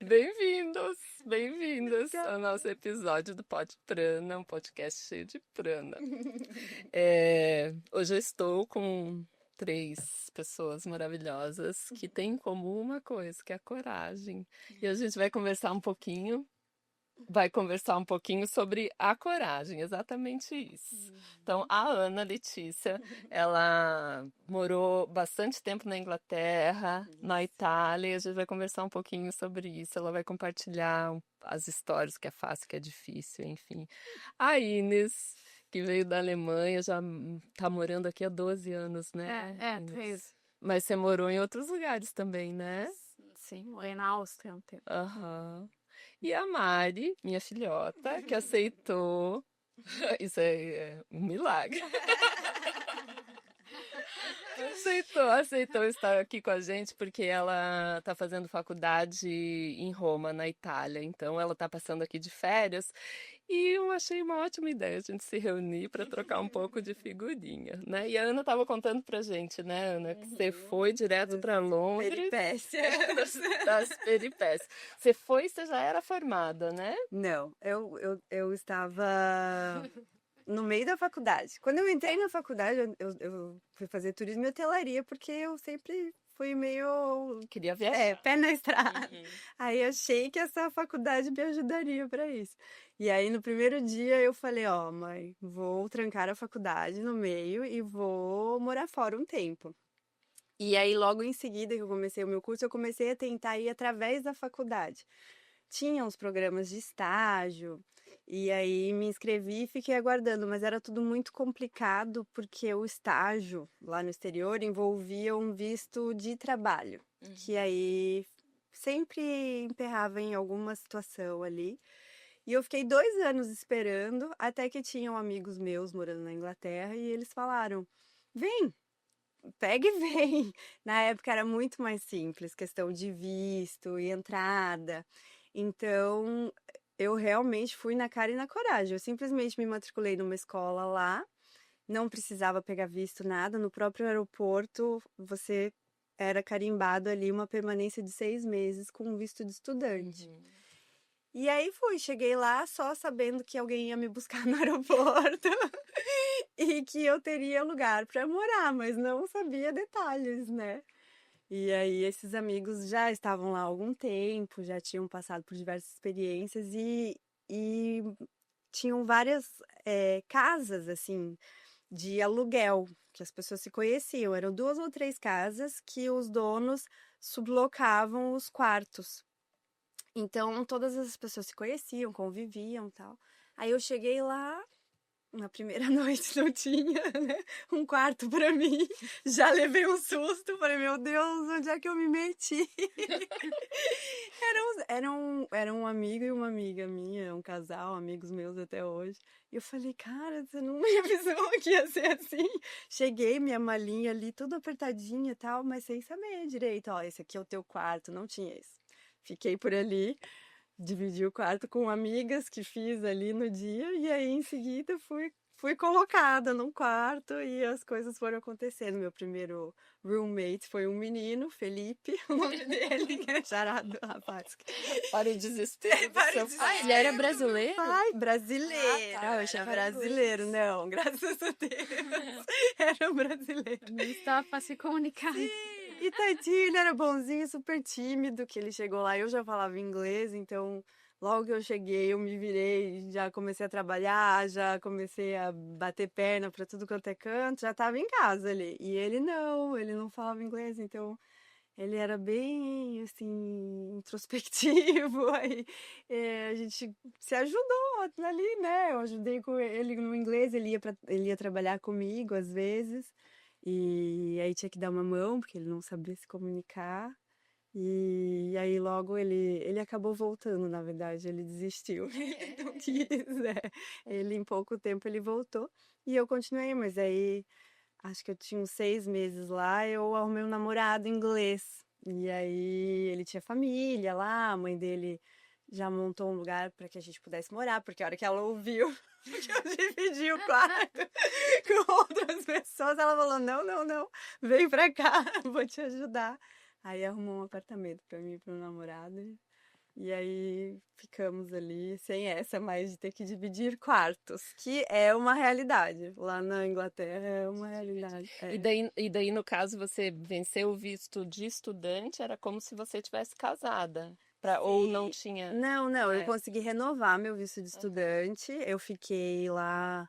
Bem-vindos, bem-vindas ao nosso episódio do Pod Prana, um podcast cheio de prana. Hoje eu estou com três pessoas maravilhosas que têm em comum uma coisa, que é a coragem. E a gente vai conversar um pouquinho sobre a coragem, exatamente isso. Então, a Ana Letícia, ela morou bastante tempo na Inglaterra, na Itália, e a gente vai conversar um pouquinho sobre isso. Ela vai compartilhar as histórias, o que é fácil, o que é difícil, enfim. A Ines, que veio da Alemanha, já tá morando aqui há 12 anos, né, Ines? 13. Mas você morou em outros lugares também, né? Sim, morei na Áustria um tempo. Aham. E a Mari, minha filhota, que aceitou. Isso é um milagre. Aceitou estar aqui com a gente porque ela está fazendo faculdade em Roma, na Itália. Então ela está passando aqui de férias e eu achei uma ótima ideia a gente se reunir para trocar um pouco de figurinha, né? E a Ana estava contando pra gente, né, Ana, que você foi direto para Londres. Peripécias. Das peripécias. Você já era formada, né? Não, eu estava no meio da faculdade. Quando eu entrei na faculdade, eu fui fazer turismo e hotelaria, porque eu sempre fui meio Queria viajar. pé na estrada. Aí achei que essa faculdade me ajudaria para isso. E aí no primeiro dia eu falei, ó, mãe, vou trancar a faculdade no meio e vou morar fora um tempo. E aí logo em seguida que eu comecei o meu curso, eu comecei a tentar ir através da faculdade. Tinha uns programas de estágio, e aí me inscrevi e fiquei aguardando, mas era tudo muito complicado porque o estágio lá no exterior envolvia um visto de trabalho, que aí sempre emperrava em alguma situação ali. E eu fiquei 2 anos esperando, até que tinham amigos meus morando na Inglaterra e eles falaram: vem, pega e vem. Na época era muito mais simples, questão de visto e entrada. Então, eu realmente fui na cara e na coragem. Eu simplesmente me matriculei numa escola lá, não precisava pegar visto nada. No próprio aeroporto, você era carimbado ali uma permanência de 6 meses com um visto de estudante. E aí cheguei lá só sabendo que alguém ia me buscar no aeroporto e que eu teria lugar para morar, mas não sabia detalhes, né? E aí esses amigos já estavam lá há algum tempo, já tinham passado por diversas experiências e tinham várias casas, assim, de aluguel, que as pessoas se conheciam. Eram 2 ou 3 casas que os donos sublocavam os quartos. Então, todas as pessoas se conheciam, conviviam e tal. Aí eu cheguei lá, na primeira noite não tinha, né, um quarto pra mim. Já levei um susto, falei, meu Deus, onde é que eu me meti? Era um amigo e uma amiga minha, um casal, amigos meus até hoje. E eu falei, cara, você não me avisou que ia ser assim? Cheguei, minha malinha ali, tudo apertadinha e tal, mas sem saber direito, ó, esse aqui é o teu quarto, não tinha isso. Fiquei por ali, dividi o quarto com amigas que fiz ali no dia, e aí em seguida fui colocada num quarto e as coisas foram acontecendo. Meu primeiro roommate foi um menino, Felipe, o nome dele, que é charado, rapaz. Para o desespero do seu pai. Ele era brasileiro? Pai, brasileiro. tá, eu Era achava brasileiro, não, graças a Deus. Era um brasileiro. Não estava para se comunicar. E tadinho, ele era bonzinho, super tímido, que ele chegou lá, eu já falava inglês, então logo que eu cheguei, eu me virei, já comecei a trabalhar, já comecei a bater perna pra tudo quanto é canto, já tava em casa ali. E ele não falava inglês, então ele era bem, assim, introspectivo, aí a gente se ajudou ali, né? Eu ajudei com ele no inglês, ele ia trabalhar comigo às vezes, e aí tinha que dar uma mão, porque ele não sabia se comunicar, e aí logo ele acabou voltando, na verdade, ele desistiu, ele não quis, ele em pouco tempo ele voltou, e eu continuei, mas aí acho que eu tinha uns 6 meses lá, eu arrumei um namorado inglês. E aí ele tinha família lá, a mãe dele já montou um lugar para que a gente pudesse morar, porque a hora que ela ouviu que eu dividi o quarto com outras pessoas, ela falou: não, não, não, vem pra cá, vou te ajudar. Aí arrumou um apartamento para mim e pro namorado. E aí ficamos ali sem essa mais de ter que dividir quartos, que é uma realidade. Lá na Inglaterra é uma realidade. E daí, no caso, você venceu o visto de estudante, era como se você tivesse casada. Ou não tinha. Não, eu É. consegui renovar meu visto de estudante. Eu fiquei lá,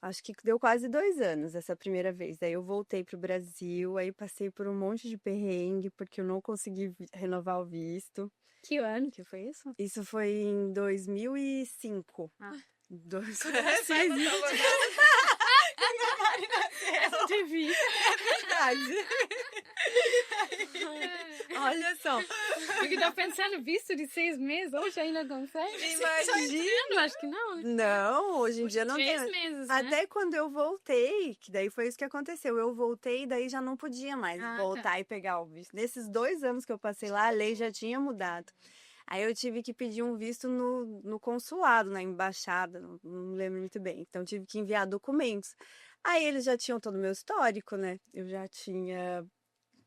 acho que deu quase 2 anos essa primeira vez. Daí eu voltei pro Brasil, aí passei por um monte de perrengue, porque eu não consegui renovar o visto. Que ano? Que foi isso? Isso foi em 2005. Ah. Faz Essa TV. verdade. Olha só. Porque tá pensando, visto de 6 meses, hoje ainda consegue? Imagina. Acho que não, né? Não, hoje em dia não 3 tem. meses, né? Até quando eu voltei, que daí foi isso que aconteceu. Eu voltei e daí já não podia mais voltar e pegar o visto. Nesses 2 anos que eu passei lá, a lei já tinha mudado. Aí eu tive que pedir um visto no consulado, na embaixada, não lembro muito bem. Então tive que enviar documentos. Aí eles já tinham todo o meu histórico, né? Eu já tinha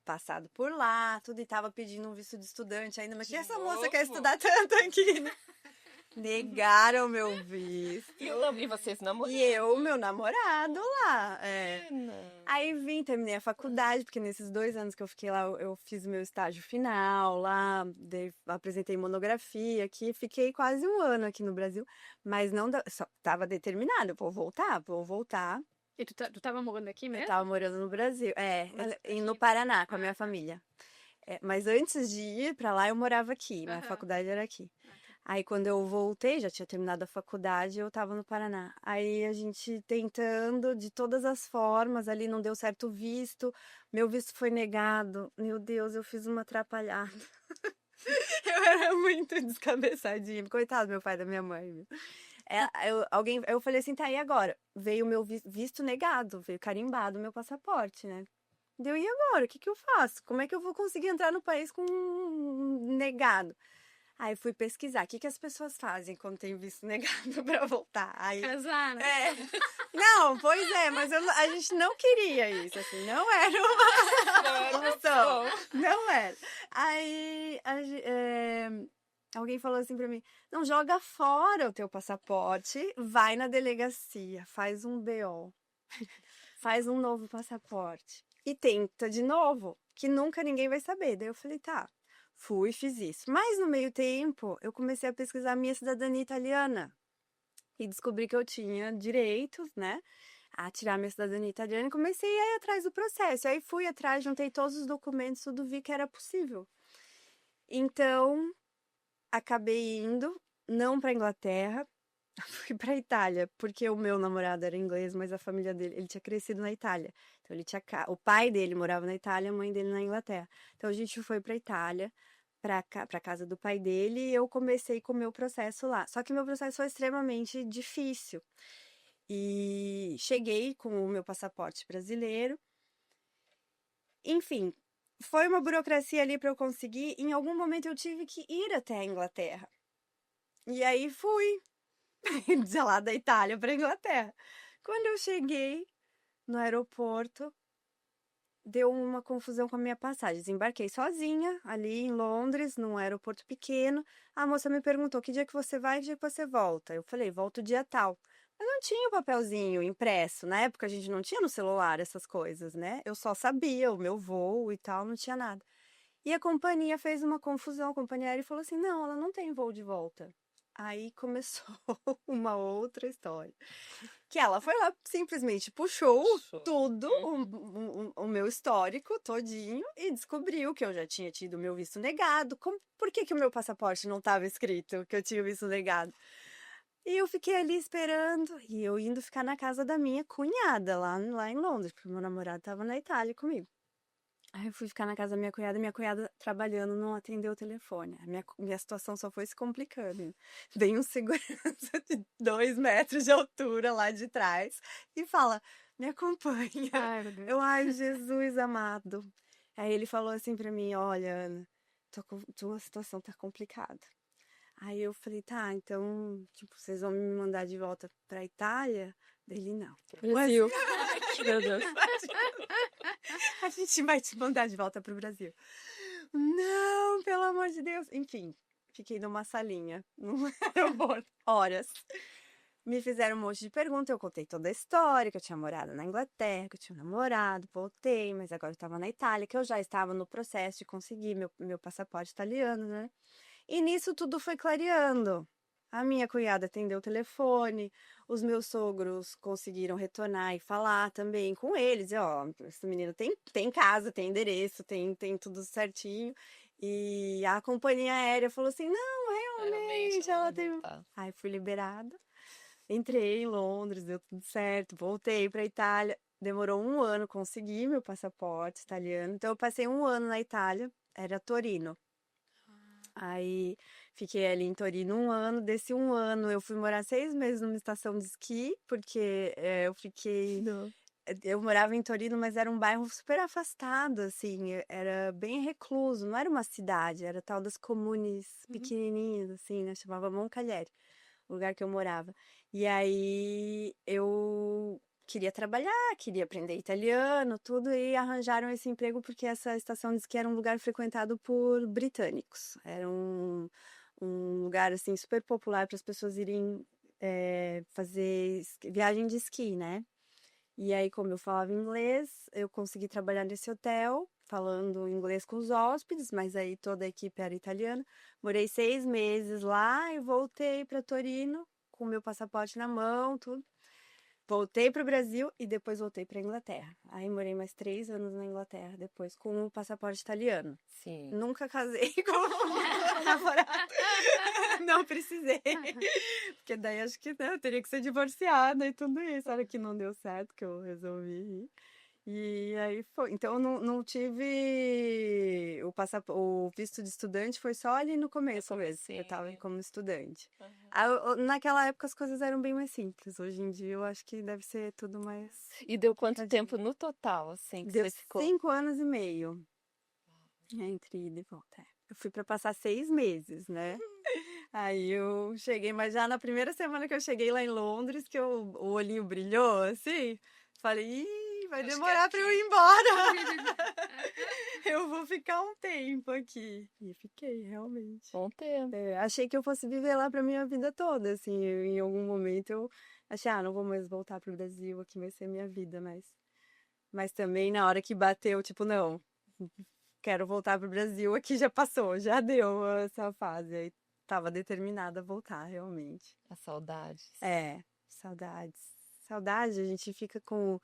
passado por lá, tudo, e tava pedindo um visto de estudante ainda. Mas que essa moça quer estudar tanto aqui, né? Negaram meu visto. E vocês namoraram? E eu, meu namorado lá. Não. Aí vim, terminei a faculdade, porque nesses 2 anos que eu fiquei lá, eu fiz o meu estágio final lá, apresentei monografia aqui, fiquei quase 1 ano aqui no Brasil, mas não só tava determinada, vou voltar. E tu tava morando aqui Eu mesmo? tava morando no Brasil, no Paraná, com a minha família. Mas antes de ir pra lá, eu morava aqui, minha faculdade era aqui. Aí quando eu voltei, já tinha terminado a faculdade, eu tava no Paraná. Aí a gente tentando de todas as formas, ali não deu certo o visto, meu visto foi negado. Meu Deus, eu fiz uma atrapalhada. Eu era muito descabeçadinha. Coitado meu pai e da minha mãe, viu? Eu falei assim, tá, e agora? Veio o meu visto negado, veio carimbado o meu passaporte, né? Deu, e agora? O que que eu faço? Como é que eu vou conseguir entrar no país com um negado? Aí fui pesquisar o que as pessoas fazem quando tem visto negado pra voltar. Aí, Casar, né? Não, pois é, mas a gente não queria isso, assim, não era uma opção. Não era. Aí alguém falou assim pra mim, não, joga fora o teu passaporte, vai na delegacia, faz um BO, faz um novo passaporte e tenta de novo, que nunca ninguém vai saber. Daí eu falei, tá. Fui, fiz isso. Mas no meio tempo, eu comecei a pesquisar a minha cidadania italiana. E descobri que eu tinha direitos, né? A tirar minha cidadania italiana. E comecei a ir atrás do processo. Aí fui atrás, juntei todos os documentos, tudo vi que era possível. Então, acabei indo, não para Inglaterra, fui para Itália. Porque o meu namorado era inglês, mas a família dele, ele tinha crescido na Itália. Então, o pai dele morava na Itália, a mãe dele na Inglaterra. Então, a gente foi para Itália, para casa do pai dele, e eu comecei com o meu processo lá. Só que meu processo foi extremamente difícil. E cheguei com o meu passaporte brasileiro. Enfim, foi uma burocracia ali para eu conseguir. Em algum momento eu tive que ir até a Inglaterra. E aí fui de lá da Itália para a Inglaterra. Quando eu cheguei no aeroporto, deu uma confusão com a minha passagem. Desembarquei sozinha ali em Londres, num aeroporto pequeno. A moça me perguntou que dia que você vai e que dia que você volta. Eu falei, volto dia tal. Mas não tinha o papelzinho impresso. Na época a gente não tinha no celular essas coisas, né? Eu só sabia o meu voo e tal, não tinha nada. E a companhia fez uma confusão, a companhia aérea falou assim, não, ela não tem voo de volta. Aí começou uma outra história. Que ela foi lá, simplesmente puxou tudo, o meu histórico todinho, e descobriu que eu já tinha tido o meu visto negado. Por que o meu passaporte não estava escrito que eu tinha o visto negado? E eu fiquei ali esperando, e eu indo ficar na casa da minha cunhada, lá em Londres, porque meu namorado estava na Itália comigo. Aí eu fui ficar na casa da minha cunhada trabalhando, não atendeu o telefone. A minha situação só foi se complicando. Vem um segurança de 2 metros de altura lá de trás e fala, me acompanha. Ai, meu Deus. Ai, Jesus amado. Aí ele falou assim pra mim, olha, Ana, tua situação tá complicada. Aí eu falei, tá, então, tipo, vocês vão me mandar de volta pra Itália? Dele, não. Brasil. Meu Deus. A gente vai te mandar de volta pro Brasil. Não, pelo amor de Deus. Enfim, fiquei numa salinha no aeroporto, horas. Me fizeram um monte de perguntas, eu contei toda a história, que eu tinha morado na Inglaterra, que eu tinha namorado, voltei, mas agora eu estava na Itália, que eu já estava no processo de conseguir meu passaporte italiano, né? E nisso tudo foi clareando. A minha cunhada atendeu o telefone, os meus sogros conseguiram retornar e falar também com eles. Ó, esse menino tem casa, tem endereço, tem tudo certinho. E a companhia aérea falou assim: não, realmente, ela teve. Aí fui liberada. Entrei em Londres, deu tudo certo, voltei para Itália. Demorou um ano consegui meu passaporte italiano. Então eu passei um ano na Itália, era Torino. Aí fiquei ali em Torino um ano. Desse um ano eu fui morar 6 meses numa estação de esqui, porque eu morava em Torino, mas era um bairro super afastado, assim, era bem recluso, não era uma cidade, era tal das comunes pequenininhas, assim, né? Chamava Moncalieri, o lugar que eu morava. E aí eu queria trabalhar, queria aprender italiano, tudo, e arranjaram esse emprego porque essa estação de esqui era um lugar frequentado por britânicos. Era um lugar, assim, super popular para as pessoas irem fazer viagem de esqui, né? E aí, como eu falava inglês, eu consegui trabalhar nesse hotel, falando inglês com os hóspedes, mas aí toda a equipe era italiana. Morei 6 meses lá e voltei para Torino com meu passaporte na mão, tudo. Voltei para o Brasil e depois voltei para Inglaterra. Aí morei mais 3 anos na Inglaterra, depois com o passaporte italiano. Sim. Nunca casei com um namorado. Não precisei. Porque daí acho que eu teria que ser divorciada e tudo isso. Olha que não deu certo, que eu resolvi ir. E aí foi. Então eu não tive o visto de estudante, foi só ali no começo mesmo. Eu estava como estudante. Naquela época as coisas eram bem mais simples. Hoje em dia eu acho que deve ser tudo mais. E deu quanto tempo no total, assim, que Deu você ficou? 5 anos e meio. Entre ida e volta. Eu fui para passar 6 meses, né? Aí eu cheguei, mas já na primeira semana que eu cheguei lá em Londres, que o olhinho brilhou, assim, falei, ih, vai demorar para eu ir embora. Eu vou ficar um tempo aqui. E fiquei, realmente. Bom tempo. Achei que eu fosse viver lá pra minha vida toda, assim, em algum momento eu achei, não vou mais voltar pro Brasil, aqui vai ser minha vida, mas também na hora que bateu, tipo, não, quero voltar pro Brasil, aqui já passou, já deu essa fase, aí tava determinada a voltar, realmente. A saudade. Saudades. Saudade, a gente fica com...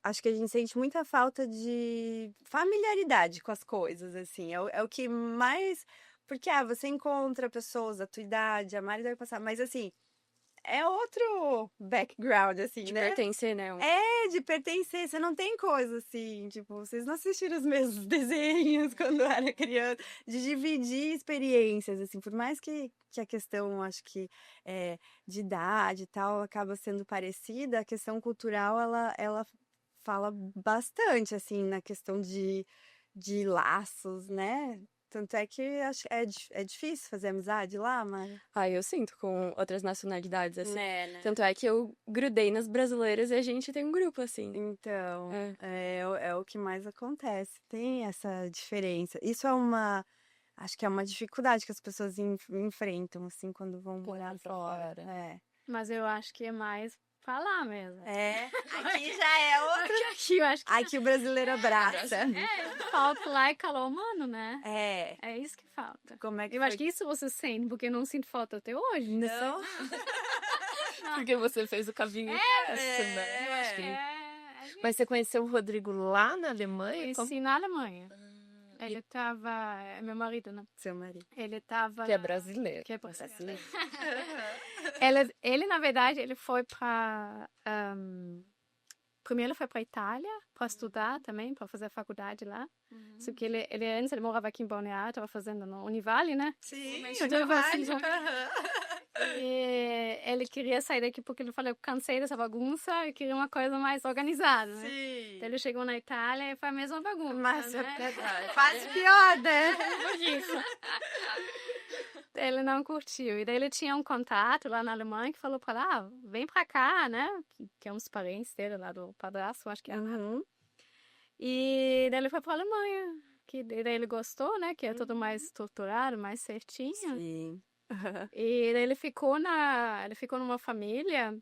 acho que a gente sente muita falta de familiaridade com as coisas, assim. É o que mais... Porque, você encontra pessoas da tua idade, a Mari deve passar, mas, assim, é outro background, assim, De né? pertencer, né? De pertencer. Você não tem coisa assim, tipo, vocês não assistiram os mesmos desenhos quando era criança, de dividir experiências, assim, por mais que a questão, acho que, de idade e tal, acaba sendo parecida, a questão cultural, ela fala bastante, assim, na questão de laços, né? Tanto é que acho é difícil fazer amizade lá, Mari. Eu sinto com outras nacionalidades, assim. Né? Tanto é que eu grudei nas brasileiras e a gente tem um grupo, assim. Então, é o que mais acontece. Tem essa diferença. Isso acho que é uma dificuldade que as pessoas enfrentam, assim, quando vão morar fora. Mas eu acho que é mais falar mesmo. Aqui já é outra. Aqui eu acho que... Aqui o brasileiro abraça. Falta lá e calor humano, né? É isso que falta. Como é que eu acho que isso você sente, porque eu não sinto falta até hoje. Não? Porque você fez o caminho inverso, né? Eu acho que Mas você conheceu o Rodrigo lá na Alemanha? Conheci na Alemanha. Ele tava... É meu marido, né? Seu marido. Ele tava... Que é brasileiro. Que é brasileiro. Ele, na verdade, ele foi pra... Primeiro ele foi pra Itália para estudar também, para fazer faculdade lá. Só que ele antes ele morava aqui em Balneário, estava fazendo no Univale, né? Sim, Univale. E ele queria sair daqui porque ele falou, eu cansei dessa bagunça e queria uma coisa mais organizada, né? Sim. Então ele chegou na Itália e foi a mesma bagunça, Mas né? quase pior, né? Isso. Ele não curtiu. E daí ele tinha um contato lá na Alemanha que falou pra lá, vem pra cá, né? Que é uns parentes dele lá do padrasto, acho que é. Uhum. E daí ele foi pra Alemanha. que daí ele gostou, né? Que é tudo mais estruturado, mais certinho. Sim. E daí ele ficou numa família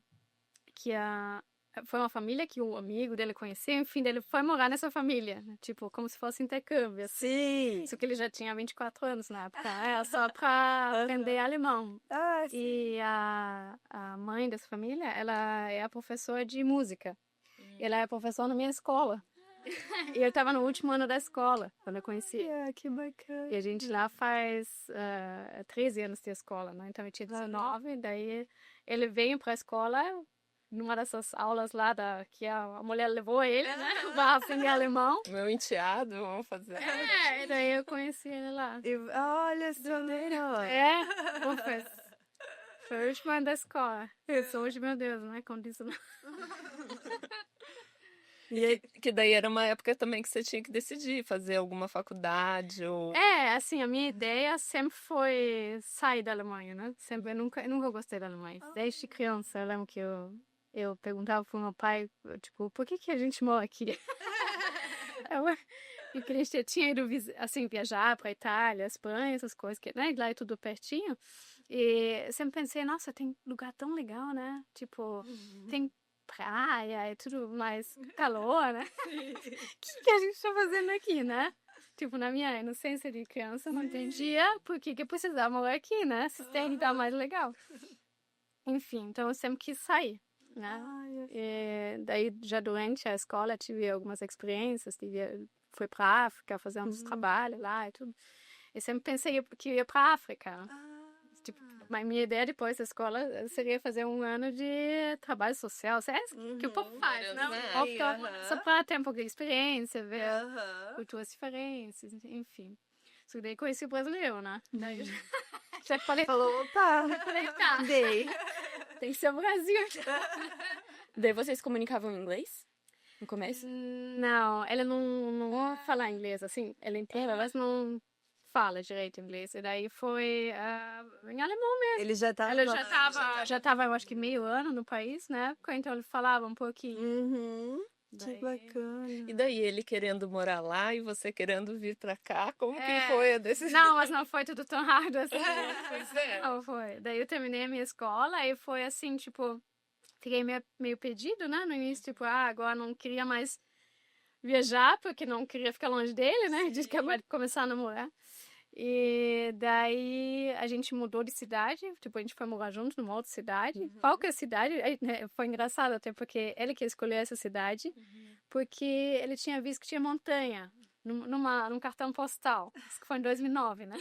que foi uma família que um amigo dele conhecia, enfim, ele foi morar nessa família, né? Tipo, como se fosse intercâmbio, assim. Sim. Só que ele já tinha 24 anos na época, só pra aprender alemão. Ah, sim. E a mãe dessa família, ela é a professora de música. Ela é professora na minha escola. E eu estava no último ano da escola, quando eu conheci. Que bacana. E a gente lá faz 13 anos de escola, né? Então eu tinha 19, daí ele veio para a escola numa dessas aulas lá que a mulher levou ele, né? Para aprender alemão. Meu enteado, vamos fazer. E daí eu conheci ele lá. Olha só, Foi o último ano da escola. Isso, hoje, meu Deus, né? Como diz lá. Que daí era uma época também que você tinha que decidir fazer alguma faculdade ou... Assim, a minha ideia sempre foi sair da Alemanha, né? Eu nunca gostei da Alemanha. Desde criança, eu lembro que eu perguntava pro meu pai, tipo, por que a gente mora aqui? Eu queria tinha ido, assim, viajar pra Itália, Espanha, essas coisas, que, né? Lá é tudo pertinho. E eu sempre pensei, nossa, tem lugar tão legal, né? Tipo, tem praia, é tudo mais calor, né? O que a gente tá fazendo aqui, né? Tipo, na minha inocência de criança, eu não entendia por que precisava morar aqui, né? Se tem que tá mais legal. Enfim, então eu sempre quis sair, né? E daí, já durante a escola, tive algumas experiências, fui pra África fazer uns trabalhos lá e tudo. Eu sempre pensei que ia pra África. Tipo, mas minha ideia depois da escola seria fazer um ano de trabalho social. É isso que o povo faz, né? Só para ter um pouco de experiência, ver culturas diferentes, enfim. Só que daí conheci o brasileiro, né? Daí já falei... Falou, opa, dei. Tem que ser o Brasil. Daí vocês comunicavam em inglês? No começo? Não, ela não fala inglês, assim. Ela entende, mas não fala direito inglês. E daí foi em alemão mesmo. Ele já tava... Ela já tava, eu acho que meio ano no país, né? Então ele falava um pouquinho. Que bacana. E daí ele querendo morar lá e você querendo vir pra cá, como que foi a decisão? Não, mas não foi tudo tão rápido assim. Pois é. Não foi. Daí eu terminei a minha escola e foi assim, tipo... Fiquei meio perdido, né? No início, tipo, agora não queria mais viajar, porque não queria ficar longe dele, né? Disse que ia começar a namorar. E daí a gente mudou de cidade, tipo, a gente foi morar junto numa outra cidade. Qual que é a cidade? Foi engraçado até, porque ele que escolheu essa cidade, porque ele tinha visto que tinha montanha num cartão postal. Isso que foi em 2009, né?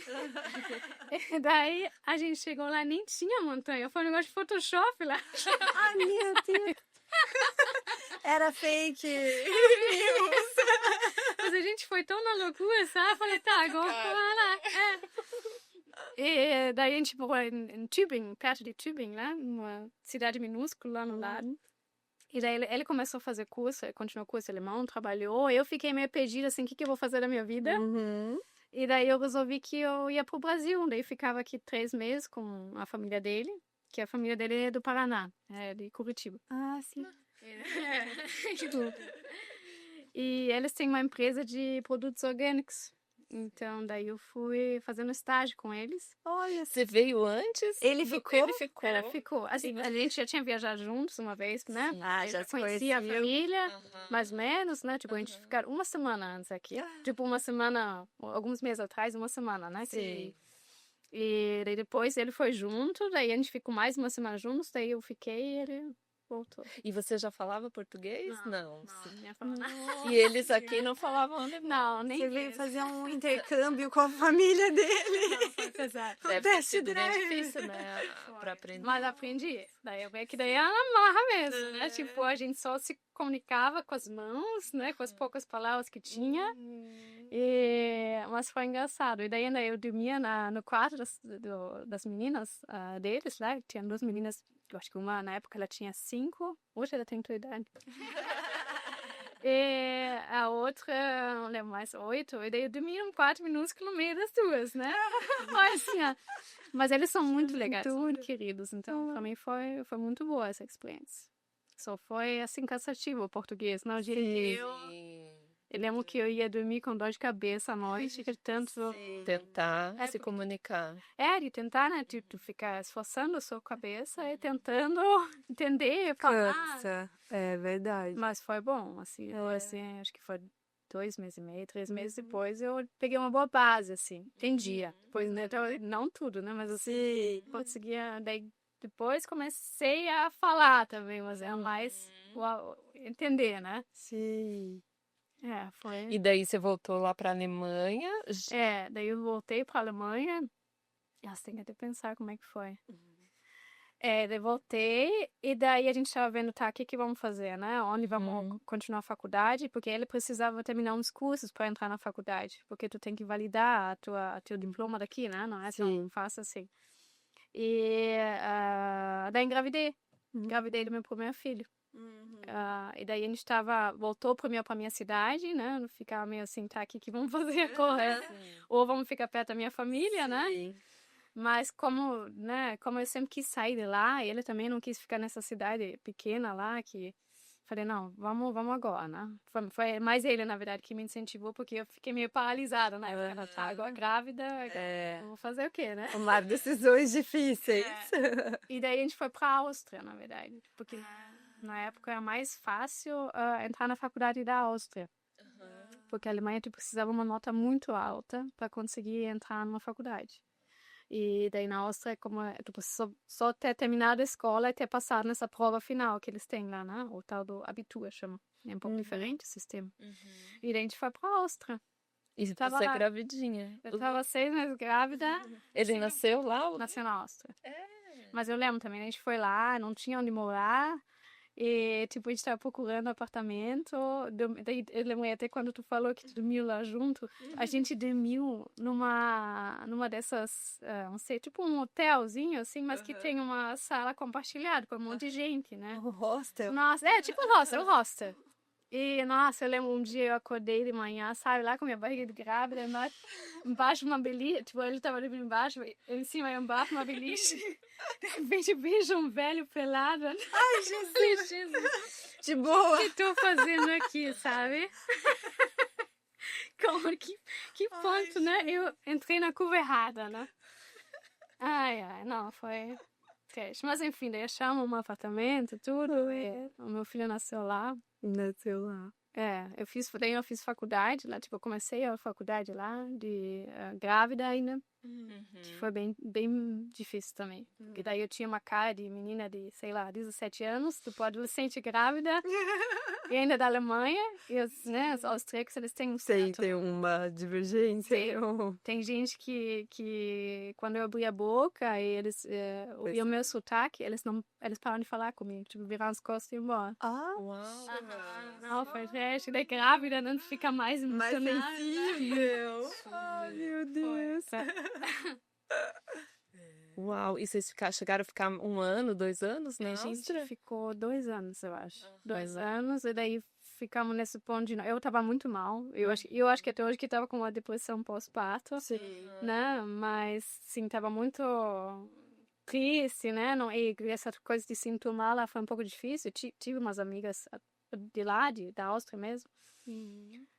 E daí a gente chegou lá, nem tinha montanha, foi um negócio de Photoshop lá. Ai, meu Deus. Era fake. Mas a gente foi tão na loucura, sabe? Eu falei, tá, agora vamos lá. E daí a gente morou em Tübingen, perto de Tübingen, né? Uma cidade minúscula lá no lado. E daí ele começou a fazer curso, continuou o curso alemão, trabalhou. Eu fiquei meio perdida, assim, o que eu vou fazer da minha vida? E daí eu resolvi que eu ia pro Brasil. Daí ficava aqui 3 meses com a família dele, que a família dele é do Paraná, de Curitiba. Ah, sim. E eles têm uma empresa de produtos orgânicos. Então, daí eu fui fazendo estágio com eles. Olha, Você veio antes? Ele ficou? Ele ficou. Ela ficou. Assim, a gente já tinha viajado juntos uma vez, né? já se Conhecia a conhecia. família, mais ou menos, né? Tipo, a gente ficar uma semana antes aqui. Tipo, uma semana, alguns meses atrás, uma semana, né? Sim. E daí depois ele foi junto, daí a gente ficou mais uma semana juntos, daí eu fiquei e ele voltou. E você já falava português? Não. Não ia falar nada. E eles aqui não falavam alemão? Não, nem Você veio fazer um intercâmbio com a família dele. Não, foi pesado. Deve ter Test sido bem drive. difícil, né? Pra aprender. Mas aprendi. Daí eu vi que daí era na marra mesmo, né? Tipo, a gente só se comunicava com as mãos, né? Com as poucas palavras que tinha. Mas foi engraçado. E daí ainda eu dormia no quarto das meninas deles, né? Tinha 2 meninas, eu acho que uma na época ela tinha 5, hoje ela tem tua idade. E a outra, não lembro mais, 8. E daí eu dormia num quarto minúsculo no meio das 2, né? Assim, mas eles são muito legais, muito queridos. Então, pra mim foi muito boa essa experiência. Só foi, assim, cansativo o português, não diria. Eu lembro que eu ia dormir com dor de cabeça à noite, que tanto... Tentar se comunicar. De tentar, né? Tu ficar esforçando a sua cabeça e tentando entender, falar. Cansa. É verdade. Mas foi bom, assim. Eu, assim, acho que foi 2 meses e meio, 3 meses depois, eu peguei uma boa base, assim. Entendia. Pois, né, então, não tudo, né? Mas, assim, conseguia... Daí, depois comecei a falar também, mas é mais entender, né? Sim. Foi... E daí você voltou lá pra Alemanha? daí eu voltei pra Alemanha. Nossa, tem que até pensar como é que foi. Daí voltei, e daí a gente tava vendo, tá, o que vamos fazer, né? Onde vamos continuar a faculdade, porque ele precisava terminar uns cursos para entrar na faculdade, porque tu tem que validar teu diploma daqui, né? Não é tão fácil assim. E daí engravidei do meu primeiro filho. E daí a gente voltou pra minha cidade, né? Ficar meio assim, tá, o que vamos fazer agora? Ou vamos ficar perto da minha família, né? Mas como eu sempre quis sair de lá, ele também não quis ficar nessa cidade pequena lá, que falei, não, vamos agora, né? Foi mais ele, na verdade, que me incentivou, porque eu fiquei meio paralisada, né? Ela tá agora grávida, vou fazer o quê, né? Tomar decisões difíceis. E daí a gente foi pra Áustria, na verdade, porque na época era mais fácil entrar na faculdade da Áustria. Porque a Alemanha tu precisava uma nota muito alta para conseguir entrar numa faculdade. E daí na Áustria, como tu precisa só ter terminado a escola e ter passado nessa prova final que eles têm lá, né? O tal do Abitur, chama. É um pouco diferente o sistema. E daí a gente foi pra Áustria. E você é gravidinha. Eu tava 6 meses grávida. Ele nasceu lá? Nasceu na Áustria. Mas eu lembro também, a gente foi lá, não tinha onde morar. E, tipo, a gente tava procurando apartamento. Daí, eu lembrei até quando tu falou que tu dormiu lá junto. A gente dormiu numa dessas, não sei, tipo um hotelzinho, assim, mas que tem uma sala compartilhada com um monte de gente, né? O hostel? Nossa, tipo um hostel. E, nossa, eu lembro um dia eu acordei de manhã, sabe, lá com minha barriga de grávida, embaixo de uma beliche, tipo, ele tava ali embaixo, em cima eu embaixo uma beliche. De repente eu vejo um velho pelado. Ai, Jesus! De boa! O que tô fazendo aqui, sabe? Que ponto, né? Eu entrei na curva errada, né? Ai, não, foi teste. Mas enfim, daí achamos um apartamento, tudo, e o meu filho nasceu lá. Nasceu lá. Eu fiz faculdade lá, tipo, eu comecei a faculdade lá, grávida ainda, que foi bem, bem difícil também. Porque daí eu tinha uma cara de menina de, sei lá, 17 anos, tipo, adolescente grávida, e ainda da Alemanha, e os austríacos, eles têm um certo... Tem uma divergência. Tem gente que quando eu abri a boca e eles ouviam o meu sotaque, eles pararam de falar comigo, tipo, viraram as costas e iam embora. Uau! Não, foi teste. Daí grávida, não fica mais sensível. Ai, meu Deus. Uau, e vocês chegaram a ficar 1 ano, 2 anos na A gente Áustria? ficou 2 anos, eu acho. 2 anos, e daí ficamos nesse ponto de... Eu tava muito mal. Eu acho que até hoje que tava com uma depressão pós-parto. Sim. Né? Mas, sim, tava muito triste, né? Não, e essa coisa de se enturmar lá foi um pouco difícil. Tive umas amigas de lá, da Áustria mesmo.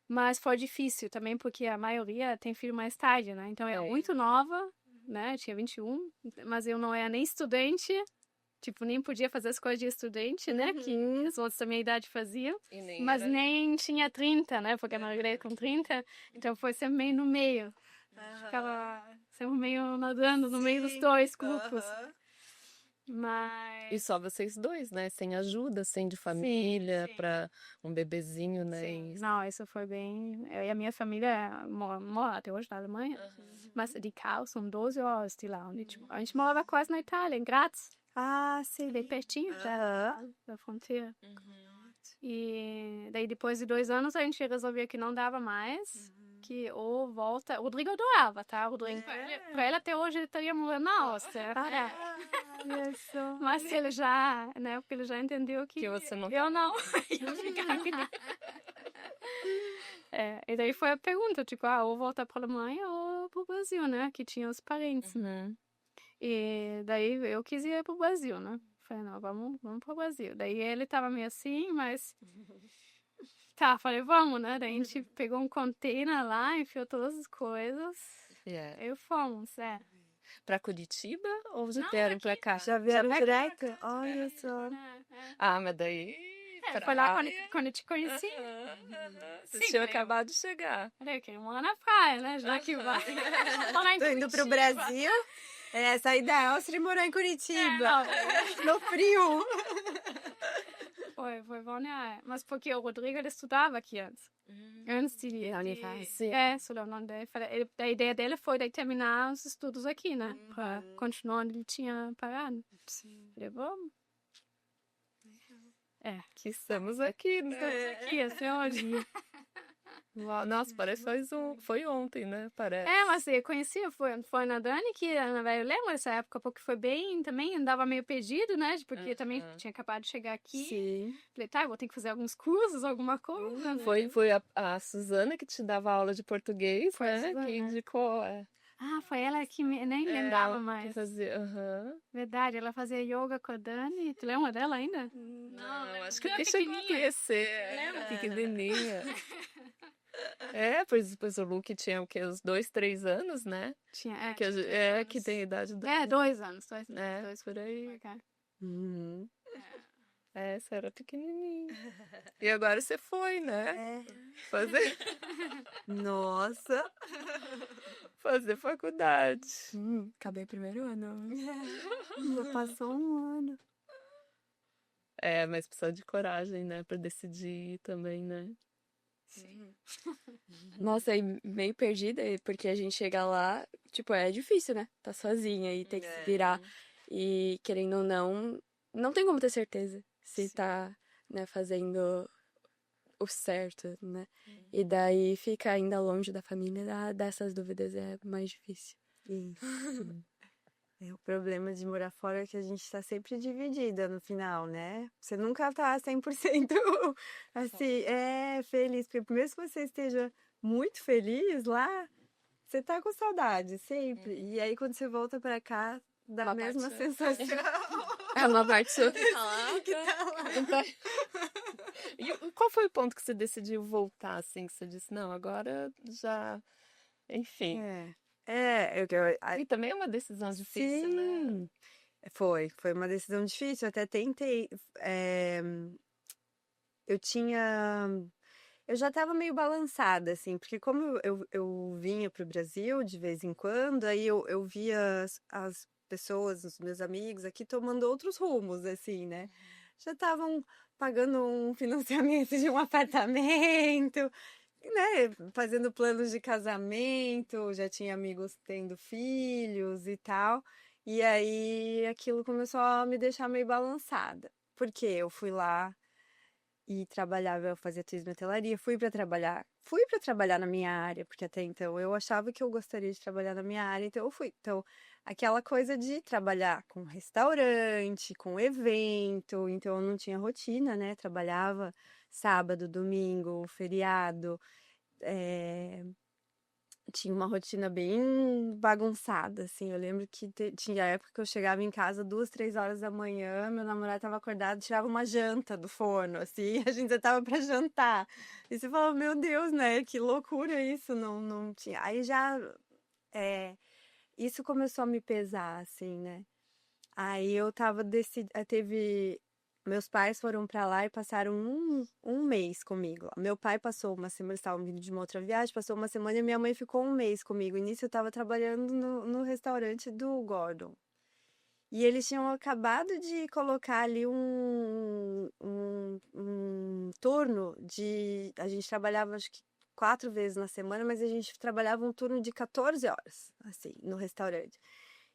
Mas foi difícil também, porque a maioria tem filho mais tarde, né? Então, eu era muito nova, né? Eu tinha 21, mas eu não era nem estudante. Tipo, nem podia fazer as coisas de estudante, né? Que os outros da minha idade faziam. Mas nem tinha 30, né? Porque eu migrei com 30. Então, foi sempre meio no meio. Ficava sempre meio nadando no meio dos dois grupos. Mas... E só vocês dois, né? Sem ajuda, sem de família, para um bebezinho, né? Não, isso foi bem... Eu e a minha família mora até hoje na Alemanha. Mas de carro são 12 horas de lá. Onde, tipo, a gente morava quase na Itália, em Graz. Sim. Bem pertinho da fronteira. E daí, depois de 2 anos, a gente resolveu que não dava mais. Que ou volta... O Rodrigo adorava, tá? O Rodrigo, pra ele, até hoje, ele estaria morando na Áustria. Mas ele já, né? Porque ele já entendeu que você não... Eu não. Eu ficava aqui. E daí foi a pergunta, tipo, ou voltar pra Alemanha ou pro Brasil, né? Que tinha os parentes. E daí eu quis ir pro Brasil, né? Falei, não, vamos pro Brasil. Daí ele tava meio assim, mas Tá, falei, vamos, né? Daí a gente pegou um container lá, enfiou todas as coisas. Yeah. E fomos, Pra Curitiba ou já vieram pra cá? Já vieram Já direto? Olha só. Ah, mas daí... Foi lá praia. quando eu te conheci. Vocês Sim, tinham eu- acabado de chegar. Falei, eu queria morar na praia, né? Já que vai. Morar em Tô indo pro Curitiba. Brasil. Sair da Áustria e morar em Curitiba. Não, No frio. foi bom, né? Mas porque o Rodrigo, ele estudava aqui antes. Antes de... Na Unifaz. estudou na Unifaz. A ideia dele foi daí terminar os estudos aqui, né? Pra continuar onde ele tinha parado. Falei, vamos. Que estamos aqui, né? Aqui, assim, hoje. Nossa, parece foi ontem, né? Parece. Mas eu conhecia, foi na Dani, que eu lembro dessa época, porque foi bem, também andava meio perdido, né? Porque também tinha acabado de chegar aqui. Sim. Falei, tá, eu vou ter que fazer alguns cursos, alguma coisa, né? Foi a Suzana que te dava aula de português, Foi a né? Suzana. Que indicou. Foi ela que nem lembrava ela mais. que fazia. Aham. Verdade, ela fazia yoga com a Dani. Tu lembra dela ainda? Não, acho que nem chegou a conhecer. Pequenininha. Pois o Luke tinha o quê? Uns 2, 3 anos, né? Tinha, Que tem a idade do... 2 anos. dois por aí. Uhum. Você era pequenininha. E agora você foi, né? Fazer Nossa. faculdade. Acabei o primeiro ano. Já passou um ano. Mas precisa de coragem, né? Pra decidir ir também, né? Sim. Nossa, e meio perdida, porque a gente chega lá, tipo, é difícil, né? Tá sozinha e tem que se virar. E querendo ou não tem como ter certeza se tá, né, fazendo o certo, né? E daí fica ainda longe da família, dessas dúvidas é mais difícil. Isso. O problema de morar fora é que a gente tá sempre dividida no final, né? Você nunca tá 100% assim, feliz. Porque mesmo que você esteja muito feliz lá, você tá com saudade sempre. E aí quando você volta pra cá, dá a mesma sensação. É uma parte sua que E qual foi o ponto que você decidiu voltar, assim? Que você disse, não, agora já... Enfim. E também é uma decisão difícil, né? Sim, foi uma decisão difícil. Eu até tentei. Eu já estava meio balançada, assim, porque como eu vinha para o Brasil de vez em quando, aí eu via as pessoas, os meus amigos aqui tomando outros rumos, assim, né? Já estavam pagando um financiamento de um apartamento, né, fazendo planos de casamento, já tinha amigos tendo filhos e tal. E aí aquilo começou a me deixar meio balançada. Porque eu fui lá e trabalhava, eu fazia turismo e hotelaria, fui para trabalhar na minha área, porque até então eu achava que eu gostaria de trabalhar na minha área, então eu fui. Então, aquela coisa de trabalhar com restaurante, com evento, então eu não tinha rotina, né? Trabalhava sábado, domingo, feriado, tinha uma rotina bem bagunçada, assim. Eu lembro que tinha época que eu chegava em casa 2, 3 horas da manhã, meu namorado estava acordado, tirava uma janta do forno, assim, a gente já tava para jantar. E você falava, meu Deus, né? Que loucura isso, não tinha. Aí já, isso começou a me pesar, assim, né? Aí eu tava meus pais foram pra lá e passaram um mês comigo. Meu pai passou uma semana, eles estavam vindo de uma outra viagem, passou uma semana e minha mãe ficou um mês comigo. E nisso eu tava trabalhando no restaurante do Gordon. E eles tinham acabado de colocar ali um turno de... A gente trabalhava, acho que 4 vezes na semana, mas a gente trabalhava um turno de 14 horas, assim, no restaurante.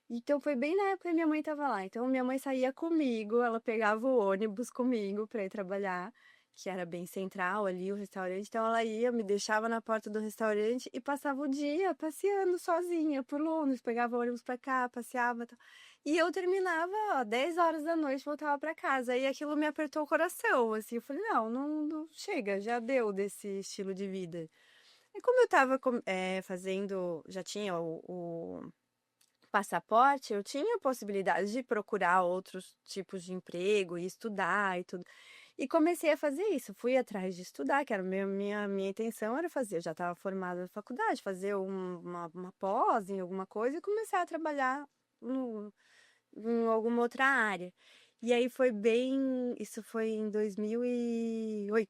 Então foi bem na época que minha mãe estava lá. Então minha mãe saía comigo, ela pegava o ônibus comigo para ir trabalhar, que era bem central ali o restaurante. Então ela ia, me deixava na porta do restaurante e passava o dia passeando sozinha por Londres, pegava o ônibus para cá, passeava, tal. E eu terminava, 10 horas da noite, voltava para casa. E aquilo me apertou o coração, assim. Eu falei, não chega, já deu desse estilo de vida. E como eu estava fazendo, já tinha o passaporte, eu tinha a possibilidade de procurar outros tipos de emprego e estudar e tudo. E comecei a fazer isso. Fui atrás de estudar, que era minha intenção era fazer. Eu já estava formada na faculdade, fazer uma pós em alguma coisa e começar a trabalhar em alguma outra área. E aí isso foi em 2008,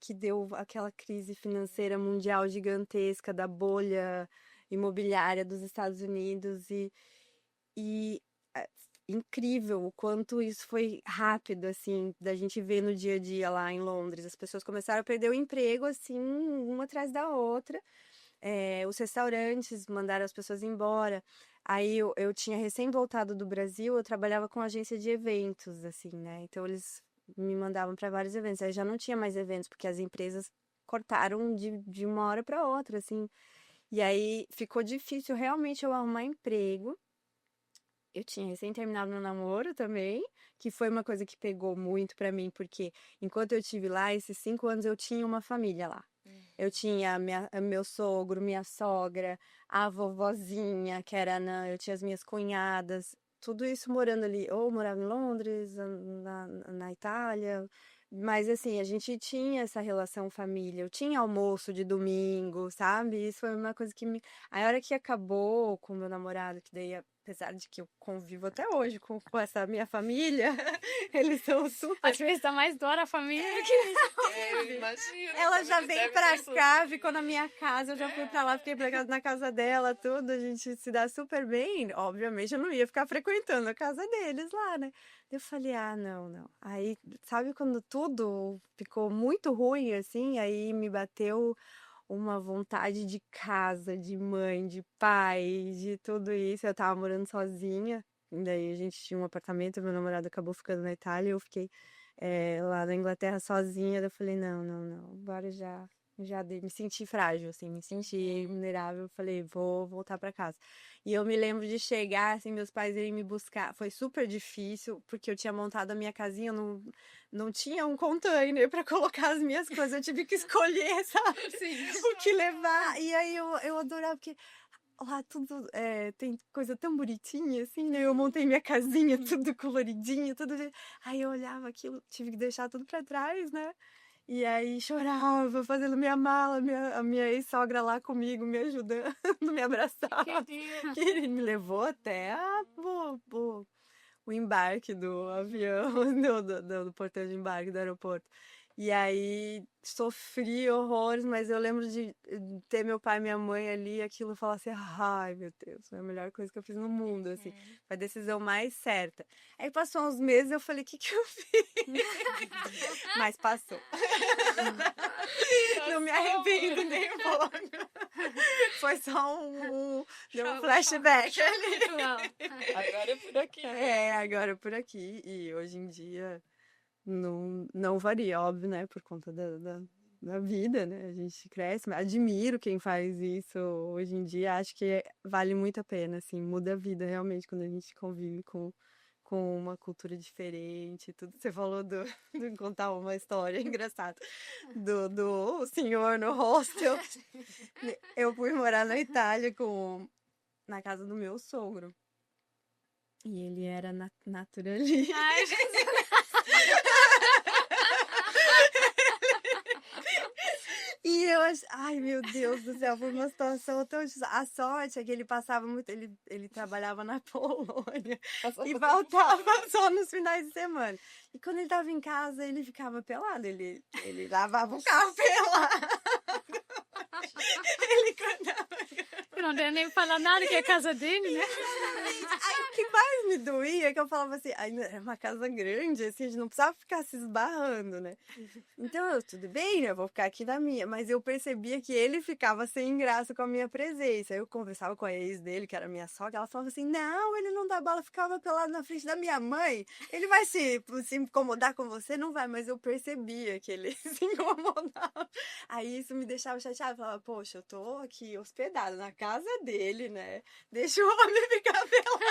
que deu aquela crise financeira mundial gigantesca da bolha imobiliária dos Estados Unidos e incrível o quanto isso foi rápido, assim, da gente ver no dia a dia lá em Londres. As pessoas começaram a perder o emprego, assim, uma atrás da outra. Os restaurantes mandaram as pessoas embora. Aí eu tinha recém voltado do Brasil, eu trabalhava com agência de eventos, assim, né? Então eles me mandavam para vários eventos. Aí já não tinha mais eventos, porque as empresas cortaram de uma hora para outra, assim. E aí ficou difícil realmente eu arrumar emprego. Eu tinha recém terminado meu namoro também, que foi uma coisa que pegou muito pra mim, porque enquanto eu tive lá, esses 5 anos eu tinha uma família lá. Eu tinha meu sogro, minha sogra, a vovozinha, eu tinha as minhas cunhadas, tudo isso morando ali, ou morava em Londres, na Itália, mas assim, a gente tinha essa relação família, eu tinha almoço de domingo, sabe? Isso foi uma coisa que me. A hora que acabou com o meu namorado, que daí, apesar de que eu convivo até hoje com essa minha família, eles são super. Às vezes dá mais dor a família do que Eu imagino. Ela já Deve veio ser pra super. cá, ficou na minha casa, eu já fui pra lá, fiquei na casa dela, tudo, a gente se dá super bem. Obviamente eu não ia ficar frequentando a casa deles lá, né? Eu falei, não. Aí, sabe quando tudo ficou muito ruim, assim, aí me bateu uma vontade de casa, de mãe, de pai, de tudo isso. Eu tava morando sozinha, e daí a gente tinha um apartamento, meu namorado acabou ficando na Itália, eu fiquei lá na Inglaterra sozinha. Daí eu falei, não, agora já me senti frágil, assim, me senti vulnerável. Eu falei, vou voltar pra casa. E eu me lembro de chegar, assim, meus pais irem me buscar. Foi super difícil, porque eu tinha montado a minha casinha, eu não tinha um container pra colocar as minhas coisas. Eu tive que escolher, sabe? Sim. O que levar. E aí eu adorava, porque lá tudo tem coisa tão bonitinha, assim, né? Eu montei minha casinha, tudo coloridinho, tudo. Aí eu olhava aquilo, tive que deixar tudo pra trás, né? E aí chorava, fazendo minha mala, a minha ex-sogra lá comigo, me ajudando, me abraçava. Que ele me levou até o embarque do avião, do portão de embarque do aeroporto. E aí sofri horrores, mas eu lembro de ter meu pai e minha mãe ali, aquilo falar assim, ai meu Deus, foi a melhor coisa que eu fiz no mundo, assim, foi a decisão mais certa. Aí passou uns meses, eu falei, o que eu fiz? Mas passou. Não me arrependo nem um pouco. Foi só deu um flashback ali. Agora é por aqui. Agora é por aqui. E hoje em dia não varia, óbvio, né? Por conta da vida, né? A gente cresce, mas admiro quem faz isso hoje em dia. Acho que vale muito a pena, assim, muda a vida realmente quando a gente convive com uma cultura diferente, tudo. Você falou de contar uma história engraçada do senhor no hostel. Eu fui morar na Itália na casa do meu sogro. E ele era naturalista. Ai, gente. E eu acho, ai meu Deus do céu, foi uma situação tão. A sorte é que ele passava muito, ele trabalhava na Polônia e voltava só nos finais de semana. E quando ele tava em casa, ele ficava pelado, ele lavava o carro pelado. Ele cantava. Eu não devo nem falar nada que é a casa dele, né? Aí, o que mais me doía é que eu falava assim, é uma casa grande, assim, a gente não precisava ficar se esbarrando, né? Então, tudo bem, né? Eu vou ficar aqui na minha. Mas eu percebia que ele ficava sem graça com a minha presença. Aí eu conversava com a ex dele, que era minha sogra, ela falava assim, não, ele não dá bola, ficava pelado na frente da minha mãe. Ele vai se incomodar com você? Não vai, mas eu percebia que ele se incomodava. Aí isso me deixava chateada. Eu falava, poxa, eu tô aqui hospedada na casa dele, né? Deixa o homem ficar pelado.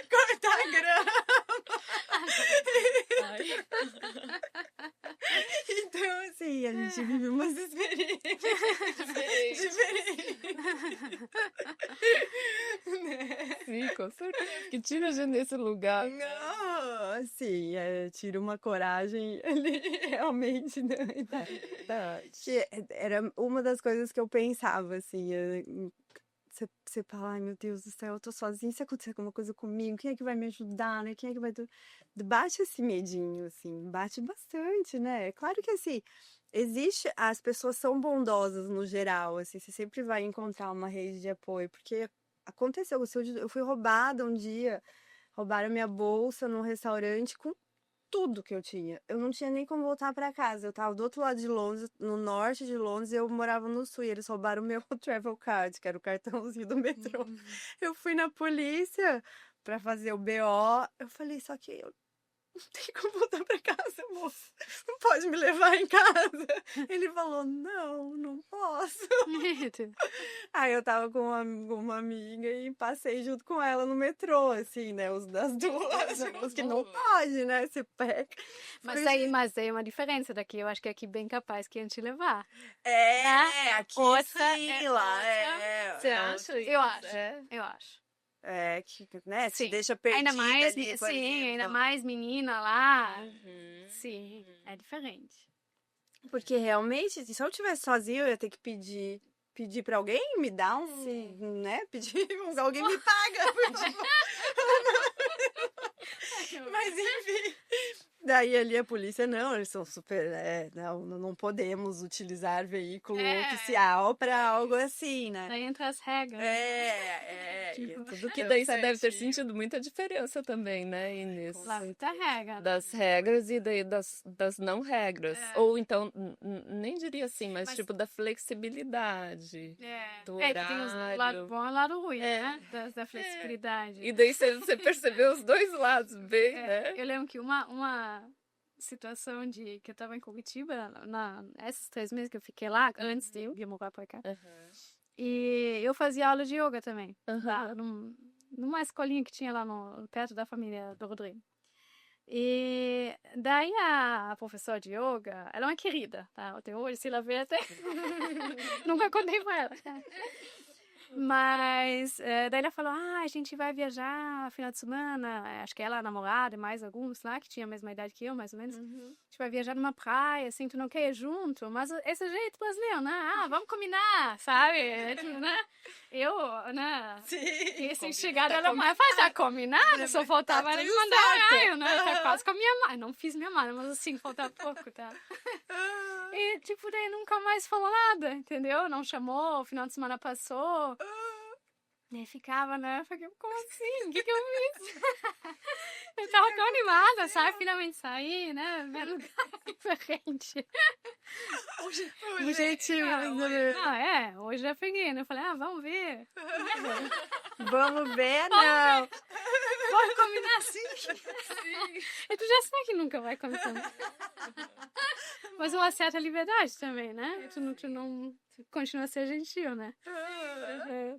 Cortar a grama. Então, assim, a gente vive umas experiências diferentes. Sim, com certeza. Que tira a gente desse lugar. Não, assim, tira uma coragem ali, realmente, né? Que era uma das coisas que eu pensava, assim, você fala, ai meu Deus do céu, eu tô sozinha, se acontecer alguma coisa comigo, quem é que vai me ajudar, né? Quem é que vai... Bate esse medinho, assim, bate bastante, né? Claro que, assim, as pessoas são bondosas no geral, assim, você sempre vai encontrar uma rede de apoio, porque aconteceu, eu fui roubada um dia, roubaram minha bolsa num restaurante com tudo que eu tinha. Eu não tinha nem como voltar pra casa. Eu tava do outro lado de Londres, no norte de Londres, e eu morava no sul. E eles roubaram o meu travel card, que era o cartãozinho do metrô. Eu fui na polícia pra fazer o BO. Eu falei, só que eu não tenho como voltar pra casa, moço. Não pode me levar em casa. Ele falou, não posso. Aí eu tava com uma amiga e passei junto com ela no metrô, assim, né? Os das duas. Os que não pode, né? Você pega. Mas aí é uma diferença daqui. Eu acho que aqui bem capaz que iam te levar. Aqui Outra sim, lá. Você acha isso? Eu acho. Que, né? Sim. Te deixa perdida Ainda mais, ali, por sim, exemplo. ainda mais menina lá. Sim, é diferente. Porque realmente, se eu tivesse sozinha, eu ia ter que pedir pra alguém me dar né? Pedir, alguém me paga, por favor. Mas enfim. Daí ali a polícia, não, eles são super, não podemos utilizar veículo oficial pra algo assim, né? Daí entra as regras. Tipo, Tudo que daí você deve ter sentido muita diferença também, né, Inês? Lá muita regra. Das regras e daí das não regras. Ou então, nem diria assim, mas tipo da flexibilidade. Do que tem os horário. lado bom e lado ruim, né? Da flexibilidade. E daí você percebeu os dois lados bem, né? Eu lembro que uma situação que eu tava em Curitiba, esses 3 meses que eu fiquei lá, antes de eu vir morar pra cá. E eu fazia aula de yoga também. Lá, numa escolinha que tinha lá perto da família do Rodrigo. E daí a professora de yoga, ela é uma querida, tá? Até hoje, se ela vê até... Nunca contei pra ela. Mas daí ela falou, a gente vai viajar final de semana, acho que ela, a namorada e mais alguns lá, que tinha a mesma idade que eu, mais ou menos. A gente vai viajar numa praia, assim, tu não quer ir junto? Mas esse jeito brasileiro, né? Vamos combinar, sabe? Né? Eu, né? Sim. E assim, chegada ela mais, já combinado, só faltava ela me mandar raio, né? Tá quase com a minha mãe. Não fiz minha mãe, mas assim, faltava pouco, tá? E, tipo, daí nunca mais falou nada, entendeu? Não chamou, o final de semana passou. E ficava, né? Eu falei, como assim? O que eu fiz? Eu tava tão animada, sabe? Finalmente sair, né? Ver lugar diferente. O jeitinho. Não, hoje já peguei, né? Eu falei, vamos ver. Vamos ver, não. Vamos combinar assim. E tu já sabe que nunca vai começar. Mas uma certa liberdade também, né? Tu não continua a ser gentil, né?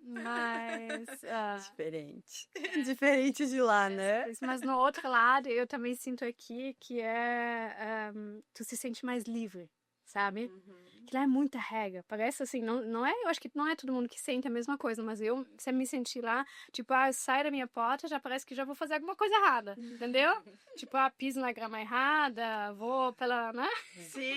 Mas... Diferente de lá, né? Mas no outro lado, eu também sinto aqui que tu se sente mais livre, sabe? Que lá é muita regra. Parece assim, não é, eu acho que não é todo mundo que sente a mesma coisa, mas eu sempre me senti lá, tipo, eu saio da minha porta, já parece que já vou fazer alguma coisa errada, entendeu? Tipo, piso na grama errada, vou pela, né? Sim.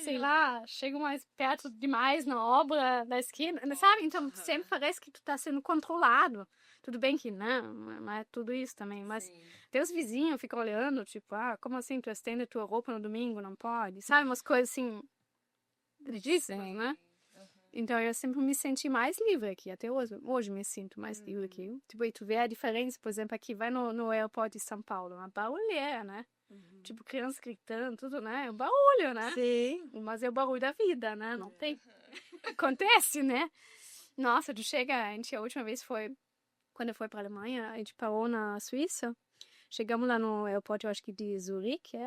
Sei lá, chego mais perto demais na obra da esquina, sabe? Então, sempre parece que tu tá sendo controlado. Tudo bem que não é tudo isso também, mas teus vizinhos ficam olhando, tipo, como assim, tu estende a tua roupa no domingo, não pode? Sabe, umas coisas assim, eles dizem, né? Então, eu sempre me senti mais livre aqui, até hoje me sinto mais livre aqui. Tipo, e tu vê a diferença, por exemplo, aqui, vai no aeroporto de São Paulo, uma barulheira, né? Tipo, crianças gritando, tudo, né? É um barulho, né? Sim. Mas é o barulho da vida, né? Não tem... Acontece, né? Nossa, tu chega... a última vez foi... Quando eu fui pra Alemanha, a gente parou na Suíça. Chegamos lá no aeroporto, eu acho que de Zurique,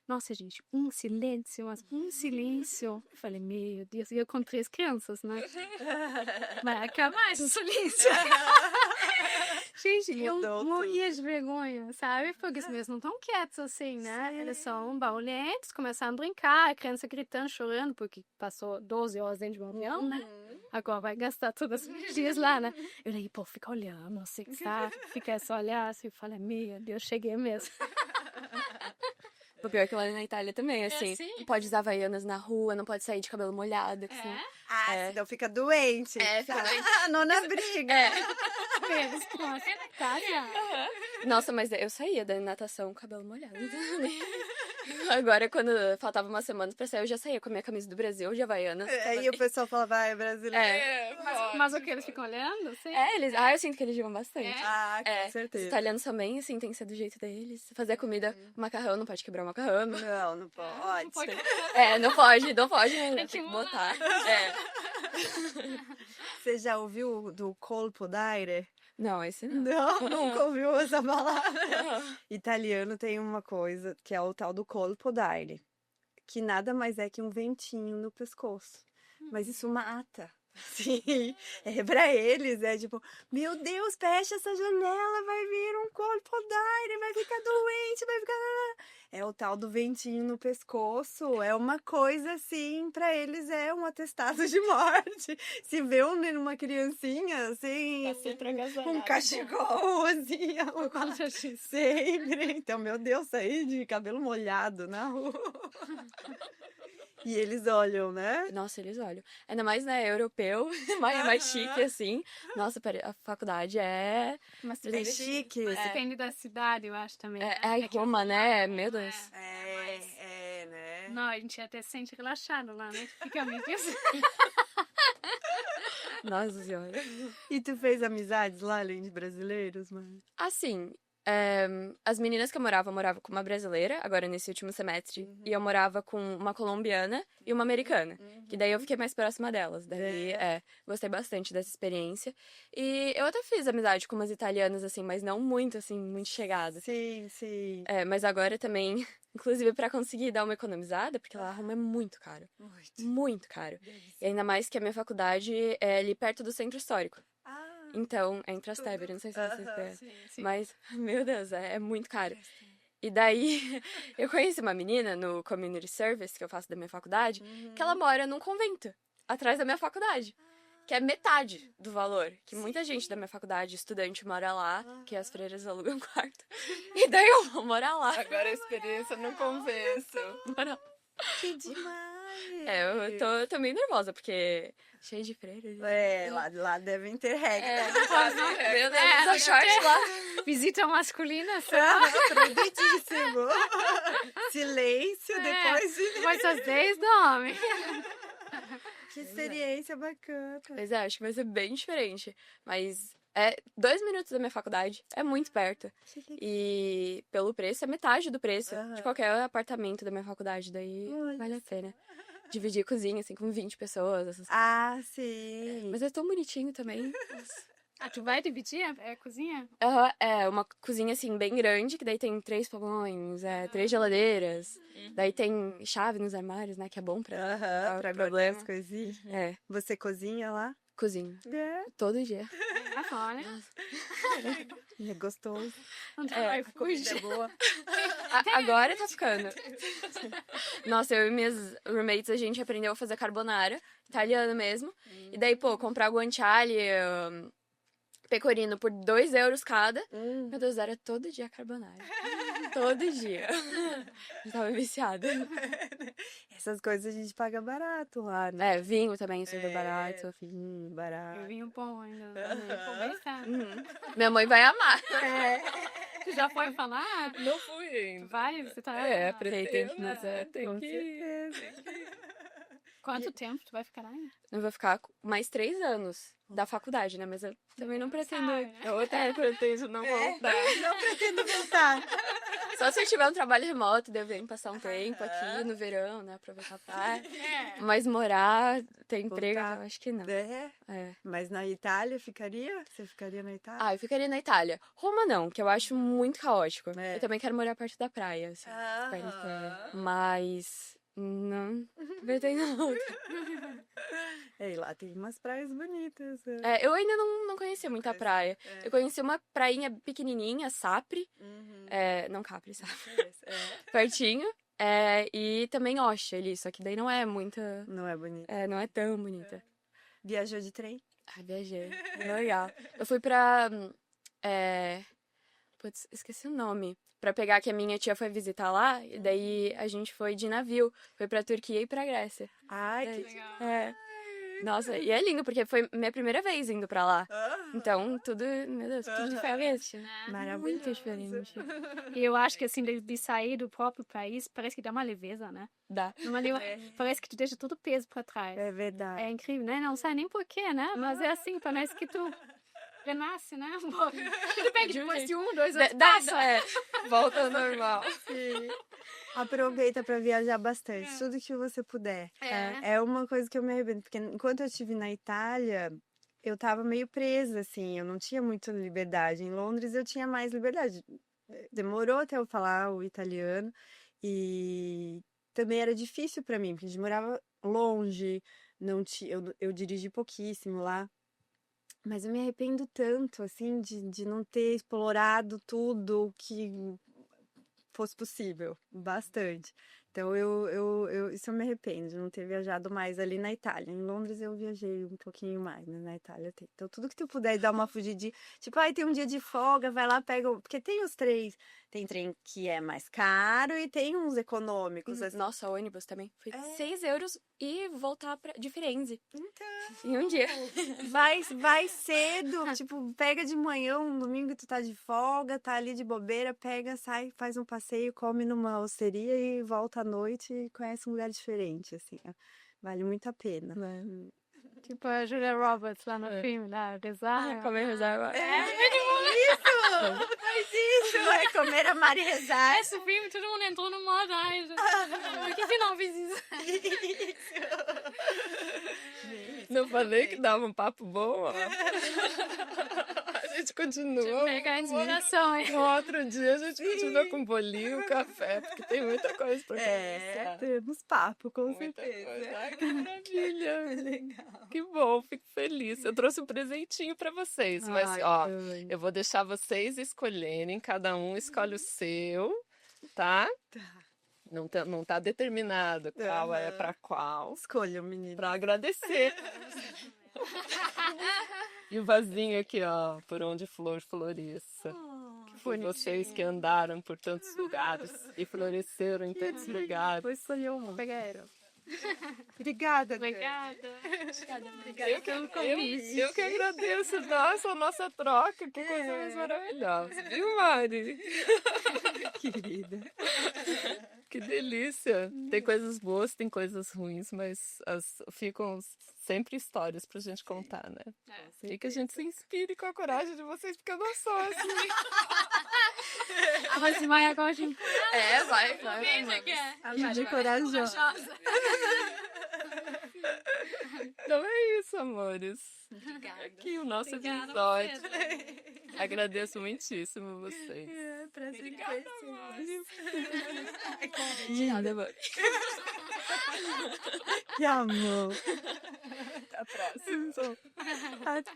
Nossa, gente, um silêncio, mas um silêncio. Eu falei, meu Deus, e eu com 3 crianças, né? Vai acabar esse silêncio. Gente, eu Mudou morria de vergonha, sabe? Porque os meus não estão quietos assim, né? Eles são barulhentos, começaram a brincar, a criança gritando, chorando, porque passou 12 horas dentro de um avião, né? Agora vai gastar todas as energias lá, né? Eu daí, pô, fica olhando, assim, sabe? Fica só olhar assim, e fala, meu Deus, cheguei mesmo. O pior é que lá na Itália também, assim. assim? Não pode usar havaianas na rua, não pode sair de cabelo molhado, que senão... Senão fica doente. fica doente. Não na briga. Eles começam na casa. Nossa, mas eu saía da natação com cabelo molhado. Agora, quando faltava umas semanas pra sair, eu já saía com a minha camisa do Brasil, de Havaianas. Aí o pessoal fala, vai, é brasileiro. Mas o que, eles ficam olhando, assim? Eu sinto que eles ligam bastante. Com Os certeza. italianos também, assim, tem que ser do jeito deles. Fazer comida, macarrão, não pode quebrar o macarrão. Não pode. Não pode. Não pode, Tem que botar. Você já ouviu do colpo d'aire? Não, esse não. Não, nunca ouviu essa palavra. Italiano tem uma coisa que é o tal do colpo d'aire, que nada mais é que um ventinho no pescoço. Mas isso mata. Sim, pra eles é tipo, meu Deus, fecha essa janela, vai vir um colpo d'aire, vai ficar doente, vai ficar... É o tal do ventinho no pescoço, é uma coisa assim, pra eles é um atestado de morte. Se vê uma criancinha assim, Tá sempre agasalhado. um cachecol assim, sempre. Então, meu Deus, sair de cabelo molhado na rua. E eles olham, né? Nossa, eles olham. Ainda mais, né, europeu, mais chique, assim. Nossa, a faculdade é... Mas É chique. depende da cidade, eu acho também. É Roma, né? Meu Deus. Né? Não, a gente até se sente relaxado lá, né? Fica meio assim. Nossa senhora. E tu fez amizades lá, além de brasileiros, mano? Assim, as meninas que eu morava com uma brasileira, agora nesse último semestre, e eu morava com uma colombiana e uma americana, que daí eu fiquei mais próxima delas. Daí, gostei bastante dessa experiência. E eu até fiz amizade com umas italianas, assim, mas não muito, assim, muito chegadas. Sim. Mas agora também, inclusive pra conseguir dar uma economizada, porque lá Roma é muito caro. Muito caro. E ainda mais que a minha faculdade é ali perto do centro histórico. Então, é em Trastevere, não sei se vocês conhecem. Mas, meu Deus, é muito caro. E daí, eu conheci uma menina no Community Service, que eu faço da minha faculdade, que ela mora num convento, atrás da minha faculdade. Que é metade do valor. Que muita gente da minha faculdade, estudante, mora lá, que as freiras alugam quarto. E daí eu vou morar lá. Agora a experiência não convence. Que demais! Eu tô meio nervosa, porque cheio de freiras. Lá devem ter regras. Meu Deus, usa short lá. Visita masculina, Proibidíssimo. Silêncio depois de... depois das 10 dorme. Que experiência bacana. Pois acho que vai ser bem diferente. Mas 2 minutos da minha faculdade, é muito perto. E pelo preço, é metade do preço de qualquer apartamento da minha faculdade. Daí vale a pena. Dividir cozinha, assim, com 20 pessoas. Sim. Mas é tão bonitinho também. Tu vai dividir a cozinha? É uma cozinha, assim, bem grande, que daí tem 3 fogões, 3 geladeiras. Daí tem chave nos armários, né, que é bom pra guardar as coisinhas. Você cozinha lá? Cozinho. Todo dia. Olha. É gostoso. Comida boa. Agora tá ficando. Nossa, eu e minhas roommates, a gente aprendeu a fazer carbonara, italiano mesmo. E daí, comprar guanciale, pecorino por 2 euros cada. Meu Deus, era todo dia carbonara. Todo dia. Eu tava viciada. Essas coisas a gente paga barato lá, né? Vinho também, super barato. Barato. Eu vinho bom ainda. Aproveitar. Minha mãe vai amar. Tu já foi falar? Não fui ainda. Vai? Você tá... pretendo. Tem que ir. Quanto tempo tu vai ficar lá? Eu vou ficar mais 3 anos da faculdade, né? Mas eu também não pretendo... Eu até pretendo não voltar. Não pretendo voltar. Só se eu tiver um trabalho remoto, daí eu venho passar um tempo aqui no verão, né? Aproveitar a praia. Mas morar, ter emprego, eu acho que não. Mas na Itália ficaria? Você ficaria na Itália? Eu ficaria na Itália. Roma não, que eu acho muito caótico. Eu também quero morar perto da praia, assim. Mas Não, pretendo não. E lá tem umas praias bonitas. Eu ainda não conhecia muita praia. Eu conheci uma prainha pequenininha, Sapri. Não Capri, Sapri. Pertinho. E também Oxa ali, só que daí não é muita... Não é bonita. não é tão bonita. Viajou de trem? Viajei. Foi legal. Eu fui pra... Putz, esqueci o nome. Pra pegar que a minha tia foi visitar lá, e daí a gente foi de navio. Foi pra Turquia e pra Grécia. Ai, que Legal. Nossa, e é lindo, porque foi minha primeira vez indo pra lá. Então, tudo, meu Deus, tudo diferente. maravilhoso. Muito diferente. E eu acho que, assim, de sair do próprio país, parece que dá uma leveza, né? Dá. Parece que tu deixa todo o peso pra trás. É verdade. É incrível, né? Não sei nem porquê, né? Mas é assim, parece que tu renasce, né? Tudo bem que depois de 1, 2 anos passa. Volta ao normal. Sim. Aproveita pra viajar bastante, tudo que você puder. É uma coisa que eu me arrependo, porque enquanto eu estive na Itália, eu tava meio presa, assim, eu não tinha muita liberdade. Em Londres eu tinha mais liberdade. Demorou até eu falar o italiano e também era difícil pra mim, porque a gente morava longe, não tinha, eu dirigi pouquíssimo lá. Mas eu me arrependo tanto, assim, de não ter explorado tudo que fosse possível, bastante. Então, isso eu me arrependo de não ter viajado mais ali na Itália. Em Londres eu viajei um pouquinho mais, né? Na Itália tem. Então, tudo que tu puder dar uma fugidinha. Tipo, tem um dia de folga, vai lá, pega. Porque tem os trens. Tem trem que é mais caro e tem uns econômicos. Assim. Nossa, ônibus também. Foi 6 euros e voltar de Firenze. Então, Em um dia. vai cedo, tipo, pega de manhã, um domingo tu tá de folga, tá ali de bobeira, pega, sai, faz um passeio, come numa osteria e volta à noite e conhece um lugar diferente, assim, ó. Vale muito a pena. Tipo a Julia Roberts lá no filme, né? Rezar. Comer rezar. Isso! Faz isso! Comer, amar e rezar. Esse filme, todo mundo entrou no modo. Ai, por que não fiz isso? Não falei que dava um papo bom? Ó. A gente continua. Pega a inspiração, hein? No outro dia a gente continua com bolinho, café, porque tem muita coisa pra conversar. Temos papo, com Muita certeza. coisa. Ai, que maravilha. Legal. Que bom, fico feliz. Eu trouxe um presentinho pra vocês, mas ó, eu vou deixar vocês escolherem, cada um escolhe o seu, tá? Não tá determinado qual é pra qual. Escolha, menino. Pra agradecer. E o vasinho aqui, ó, por onde flor floresça. Por vocês que andaram por tantos lugares e floresceram em tantos lugares. Vou escolher um. Pegueiro. Obrigada. Obrigada. Eu que agradeço. Nossa, a nossa troca. Que coisa mais maravilhosa. Viu, Mari? Querida. Que delícia. Tem coisas boas, tem coisas ruins, mas ficam sempre histórias pra gente contar, né? E que a gente se inspire com a coragem de vocês, porque eu não sou assim. A Rosimar agora de Vai. De corajosa. Então é isso, amores. Obrigada. Aqui o nosso Obrigada episódio. a você. Agradeço muitíssimo vocês. Prazer em Obrigada, conhecer. Mari. De nada, mano. Que amor. Até a próxima. Até